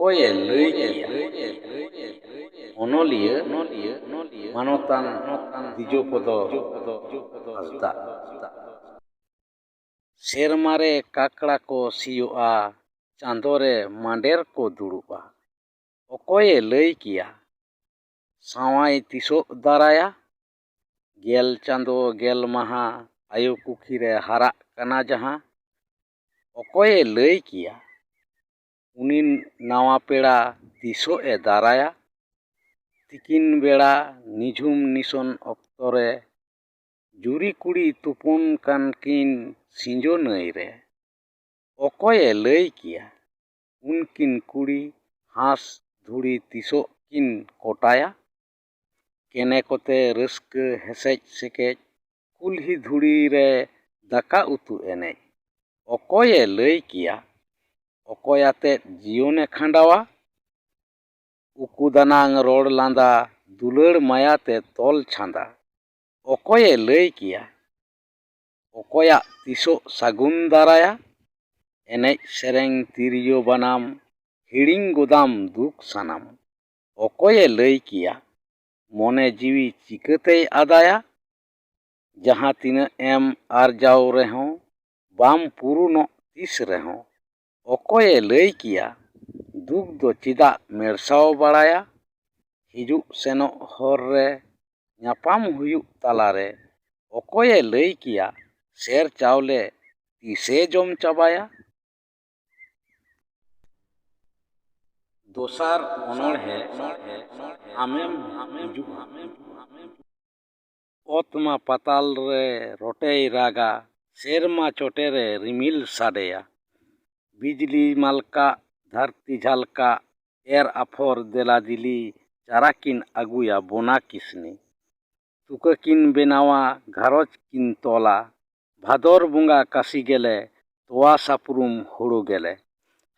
ᱚᱠᱚᱭᱮ ᱞᱟᱹᱭ ᱠᱮᱭᱟ ᱚᱱᱚᱞᱤᱭᱟᱹ ᱢᱟᱱᱚᱛᱟᱱ ᱫᱤᱡᱚᱯᱚᱫᱚ ᱦᱟᱸᱥᱫᱟ᱾ ᱥᱮᱨᱢᱟᱨᱮ ᱠᱟᱠᱲᱟ ᱠᱚ ᱥᱤᱭᱳᱜᱼᱟ, ᱪᱟᱸᱫᱳᱨᱮ ᱢᱟᱸᱰᱮᱨ ᱠᱚ ᱫᱩᱲᱩᱵᱼᱟ, ᱚᱠᱚᱭᱮ ᱞᱟᱹᱭ ᱠᱮᱭᱟ ᱥᱟᱶᱟᱭ ᱛᱤᱥᱚᱜ ᱫᱟᱨᱟᱭᱟ? 10 ᱪᱟᱸᱫᱳ 10 ᱢᱟᱦᱟ ᱟᱭᱳ ᱠᱩᱠᱷᱤᱨᱮ ᱦᱟᱨᱟᱜ ᱠᱟᱱᱟ ᱡᱟᱦᱟᱸ, ᱚᱠᱚᱭᱮ ᱞᱟᱹᱭ ᱠᱮᱭᱟ ᱩᱱᱤ ᱱᱟᱣᱟ ᱯᱮᱲᱟ ᱛᱤᱥᱚᱜ ᱮ ᱫᱟᱨᱟᱭᱟ? ᱛᱤᱠᱤᱱ ᱵᱮᱲᱟ ᱱᱤঝᱩᱢ ᱱᱤᱥᱚᱱ ᱚᱠᱛᱚᱨᱮ ᱡᱩᱨᱤ ᱠᱩᱲᱤ ᱛᱩᱯᱩᱱ ᱠᱟᱱᱠᱤᱱ ᱥᱤᱸᱡᱳ ᱱᱟᱹᱭ ᱨᱮ, ᱚᱠᱚᱭᱮ ᱞᱟᱹᱭ ᱠᱮᱭᱟ ᱩᱱᱠᱤᱱ ᱠᱩᱲᱤ ᱦᱟᱸᱥ ᱫᱷᱩᱲᱤ ᱛᱤᱥᱚᱜ ᱠᱤᱱ ᱠᱚᱴᱟᱭᱟ? ᱠᱮᱱᱮ ᱠᱚᱛᱮ ᱨᱟᱹᱥᱠᱟᱹ ᱦᱮᱥᱮᱡ ᱥᱮᱠᱮᱡ ᱠᱩᱞᱦᱤ ᱫᱷᱩᱲᱤ ᱨᱮ ᱫᱟᱠᱟ ᱩᱛᱩ ᱮᱱᱮᱡ, ᱚᱠᱚᱭᱮ ᱞᱟᱹᱭ ᱠᱮᱭᱟ ᱚᱠᱚᱭ ᱟᱛᱮᱫ ᱡᱤᱭᱚᱱᱮ ᱠᱷᱟᱸᱰᱟᱣᱟ? ᱩᱠᱩ ᱫᱟᱱᱟᱝ ᱨᱚᱲ ᱞᱟᱸᱫᱟ ᱫᱩᱞᱟᱹᱲ ᱢᱟᱭᱟᱛᱮ ᱛᱚᱞ ᱪᱷᱟᱸᱫᱟ, ᱚᱠᱚᱭᱮ ᱞᱟᱹᱭ ᱠᱮᱭᱟ ᱚᱠᱚᱭᱟᱜ ᱛᱤᱥᱚᱜ ᱥᱟᱹᱜᱩᱱ ᱫᱟᱨᱟᱭᱟ? ᱮᱱᱮᱡ ᱥᱮᱨᱮᱧ ᱛᱤᱨᱭᱳ ᱵᱟᱱᱟᱢ ᱦᱤᱲᱤᱧ ᱜᱚᱫᱟᱢ ᱫᱩᱠ ᱥᱟᱱᱟᱢ, ᱚᱠᱚᱭᱮ ᱞᱟᱹᱭ ᱠᱮᱭᱟ ᱢᱚᱱᱮ ᱡᱤᱣᱤ ᱪᱤᱠᱟᱹᱛᱮᱭ ᱟᱫᱟᱭᱟ? ᱡᱟᱦᱟᱸ ᱛᱤᱱᱟᱹᱜ ᱮᱢ ᱟᱨᱡᱟᱣ ᱨᱮᱦᱚᱸ ᱵᱟᱢ ᱯᱩᱨᱩᱱᱚᱜ ᱛᱤᱥ ᱨᱮᱦᱚᱸ, ᱚᱠᱚᱭᱮ ᱞᱟᱹᱭ ᱠᱮᱭᱟ ᱫᱩᱠ ᱫᱚ ᱪᱮᱫᱟᱜ ᱢᱮᱨᱥᱟᱣ ᱵᱟᱲᱟᱭᱟ? ᱦᱤᱡᱩᱜ ᱥᱮᱱᱚᱜ ᱦᱚᱨ ᱨᱮ ᱧᱟᱯᱟᱢ ᱦᱩᱭᱩᱜ ᱛᱟᱞᱟᱨᱮ, ᱚᱠᱚᱭᱮ ᱞᱟᱹᱭ ᱠᱮᱭᱟ ᱥᱮᱨ ᱪᱟᱣᱞᱮ ᱛᱤᱥᱮ ᱡᱚᱢ ᱪᱟᱵᱟᱭᱟ? ᱫᱚᱥᱟᱨ ᱚᱱᱚᱬᱦᱮ ᱟᱢᱮᱢ ᱦᱤᱡᱩᱜᱼᱟ᱾ ᱚᱛᱢᱟ ᱯᱟᱛᱟᱞ ᱨᱮ ᱨᱚᱴᱮᱭ ᱨᱟᱜᱟ, ᱥᱮᱨᱢᱟ ᱪᱚᱴᱮᱨᱮ ᱨᱤᱢᱤᱞ ᱥᱟᱰᱮᱭᱟ, ᱵᱤᱡᱽᱞᱤ ᱢᱟᱞᱠᱟᱜ ᱫᱷᱟᱹᱨᱛᱤ ᱡᱷᱟᱞᱠᱟᱜ ᱮᱨ ᱟᱯᱷᱚᱨ ᱫᱮᱞᱟ ᱫᱤᱞᱤ ᱪᱟᱨᱟ ᱠᱤᱱ ᱟᱹᱜᱩᱭᱟ ᱵᱚᱱᱟ ᱠᱤᱥᱱᱤ, ᱛᱩᱠᱟᱹ ᱠᱤᱱ ᱵᱮᱱᱟᱣᱟ ᱜᱷᱟᱨᱚᱸᱡᱽ ᱠᱤᱱ ᱛᱚᱞᱟ, ᱵᱷᱟᱫᱚᱨ ᱵᱚᱸᱜᱟ ᱠᱟᱥᱤ ᱜᱮᱞᱮ ᱛᱚᱣᱟ ᱥᱟᱯᱨᱩᱢ ᱦᱩᱲᱩ ᱜᱮᱞᱮ,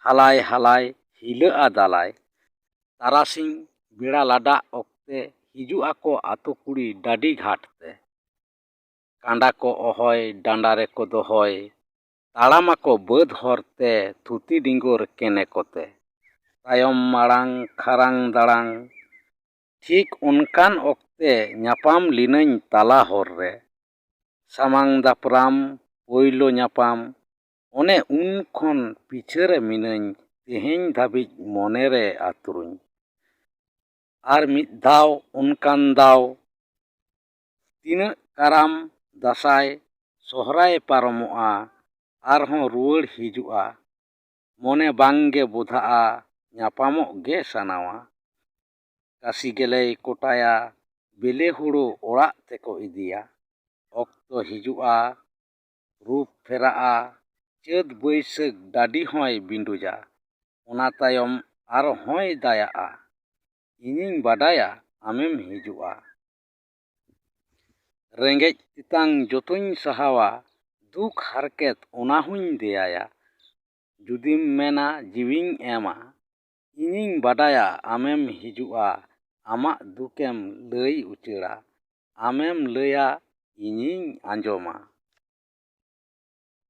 ᱦᱟᱞᱟᱭ ᱦᱟᱞᱟᱭ ᱦᱤᱞᱟᱹᱜᱼᱟ ᱫᱟᱞᱟᱭ, ᱛᱟᱨᱟᱥᱤᱧ ᱵᱮᱲᱟ ᱞᱟᱰᱟᱜ ᱚᱠᱛᱮ ᱦᱤᱡᱩᱜ ᱟᱠᱚ ᱟᱛᱳ ᱠᱩᱲᱤ ᱰᱟᱹᱰᱤ ᱜᱷᱟᱴ ᱛᱮ, ᱠᱟᱸᱰᱟ ᱠᱚ ᱚᱦᱚᱭ ᱰᱟᱸᱰᱟ ᱨᱮᱠᱚ ᱫᱚᱦᱚᱭ, ᱛᱟᱲᱟᱢᱟᱠᱚ ᱵᱟᱹᱫᱽ ᱦᱚᱨᱛᱮ ᱛᱷᱩᱛᱤ ᱰᱤᱸᱜᱚᱨ ᱠᱮᱱᱮ ᱠᱚᱛᱮ, ᱛᱟᱭᱚᱢ ᱢᱟᱲᱟᱝ ᱠᱷᱟᱨᱟᱝ ᱫᱟᱲᱟᱝ, ᱴᱷᱤᱠ ᱚᱱᱠᱟᱱ ᱚᱠᱛᱮ ᱧᱟᱯᱟᱢ ᱞᱤᱱᱟᱹᱧ ᱛᱟᱞᱟ ᱦᱚᱨ ᱨᱮ, ᱥᱟᱢᱟᱝ ᱫᱟᱯᱨᱟᱢ ᱯᱳᱭᱞᱳ ᱧᱟᱯᱟᱢ, ᱚᱱᱮ ᱩᱱ ᱠᱷᱚᱱ ᱯᱤᱪᱷᱟᱹᱨᱮ ᱢᱤᱱᱟᱹᱧ ᱛᱮᱦᱮᱧ ᱫᱷᱟᱹᱵᱤᱡ ᱢᱚᱱᱮᱨᱮ ᱟᱹᱛᱨᱩᱧ, ᱟᱨ ᱢᱤᱫ ᱫᱷᱟᱣ ᱚᱱᱠᱟᱱ ᱫᱟᱣ ᱛᱤᱱᱟᱹᱜ ᱠᱟᱨᱟᱢ ᱫᱟᱸᱥᱟᱭ ᱥᱚᱦᱨᱟᱭ ᱯᱟᱨᱚᱢᱚᱜᱼᱟ ᱟᱨᱦᱚᱸ ᱨᱩᱣᱟᱹᱲ ᱦᱤᱡᱩᱜᱼᱟ, ᱢᱚᱱᱮ ᱵᱟᱝᱜᱮ ᱵᱚᱫᱷᱟᱜᱼᱟ ᱧᱟᱯᱟᱢᱚᱜ ᱜᱮ ᱥᱟᱱᱟᱣᱟ, ᱠᱟᱥᱤ ᱜᱮᱞᱮᱭ ᱠᱚᱴᱟᱭᱟ ᱵᱮᱞᱮ ᱦᱩᱲᱩ ᱚᱲᱟᱜ ᱛᱮᱠᱚ ᱤᱫᱤᱭᱟ, ᱚᱠᱛᱚ ᱦᱤᱡᱩᱜᱼᱟ ᱨᱩᱯ ᱯᱷᱮᱨᱟᱜᱼᱟ ᱪᱟᱹᱛ ᱵᱟᱹᱭᱥᱟᱹᱠᱷ ᱰᱟᱹᱰᱤ ᱦᱚᱸᱭ ᱵᱤᱸᱰᱩᱡᱟ, ᱚᱱᱟ ᱛᱟᱭᱚᱢ ᱟᱨᱦᱚᱸᱭ ᱫᱟᱭᱟᱜᱼᱟ, ᱤᱧᱤᱧ ᱵᱟᱰᱟᱭᱟ ᱟᱢᱮᱢ ᱦᱤᱡᱩᱜᱼᱟ᱾ ᱨᱮᱸᱜᱮᱡ ᱛᱮᱛᱟᱝ ᱡᱚᱛᱚᱧ ᱥᱟᱦᱟᱣᱟ, ᱫᱩᱠ ᱦᱟᱨᱠᱮᱛ ᱚᱱᱟ ᱦᱚᱸᱧ ᱫᱮᱭᱟᱭᱟ, ᱡᱩᱫᱤᱢ ᱢᱮᱱᱟ ᱡᱤᱣᱤᱧ ᱮᱢᱟ, ᱤᱧᱤᱧ ᱵᱟᱰᱟᱭᱟ ᱟᱢᱮᱢ ᱦᱤᱡᱩᱜᱼᱟ, ᱟᱢᱟᱜ ᱫᱩᱠᱮᱢ ᱞᱟᱹᱭ ᱩᱪᱟᱹᱲᱟ, ᱟᱢᱮᱢ ᱞᱟᱹᱭᱟ ᱤᱧᱤᱧ ᱟᱸᱡᱚᱢᱟ।